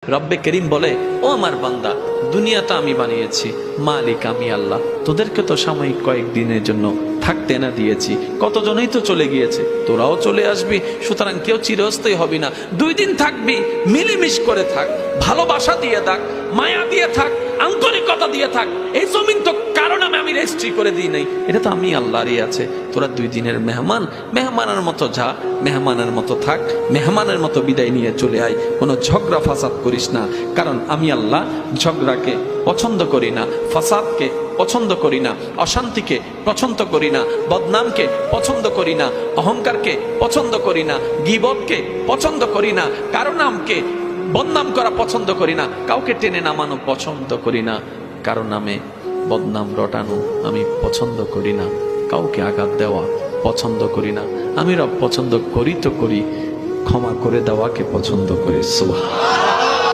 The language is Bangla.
রব্বে করিম বলে, ও আমার বান্দা, দুনিয়াটা আমি বানিয়েছি, মালিক আমি আল্লাহ। তোদেরকে তো সাময়িক কয়েকদিনের জন্য থাকতে না দিয়েছি, কতজনই তো চলে গিয়েছে, তোরাও চলে আসবি, সুতরাং কেউ চিরস্থায়ী হবি না। 2 দিন থাকবি, মিলিমিশ করে থাক, ভালোবাসা দিয়ে থাক, মায়া দিয়ে থাক, আন্তরিকতা দিয়ে থাক। এই জমিন তো কারণ আমি রেজিস্ট্রি করে দিই নাই, এটা তো আমি আল্লাহরই আছে। তোরা 2 দিনের মেহমান, মেহমানের মতো যা, মেহমানের মতো থাক, মেহমানের মতো বিদায় নিয়ে চলে আয়। কোনো ঝগড়া ফাসাদ করিস না, কারণ আমি আল্লাহ ঝগড়াকে পছন্দ করি না, ফাসাদকে পছন্দ করি না, অশান্তিকে পছন্দ করি না, বদনামকে পছন্দ করি না, অহংকারকে পছন্দ করি না, গীবতকে পছন্দ করি না, কারো নামকে বদনাম করা পছন্দ করি না, কাউকে টেনে নামানো পছন্দ করি না, কারো নামে বদনাম রটানো আমি পছন্দ করি না, কাউকে আঘাত দেওয়া পছন্দ করি না। আমি রব পছন্দ করি তো করি, ক্ষমা করে দেওয়াকে পছন্দ করি। সুবহানাল্লাহ।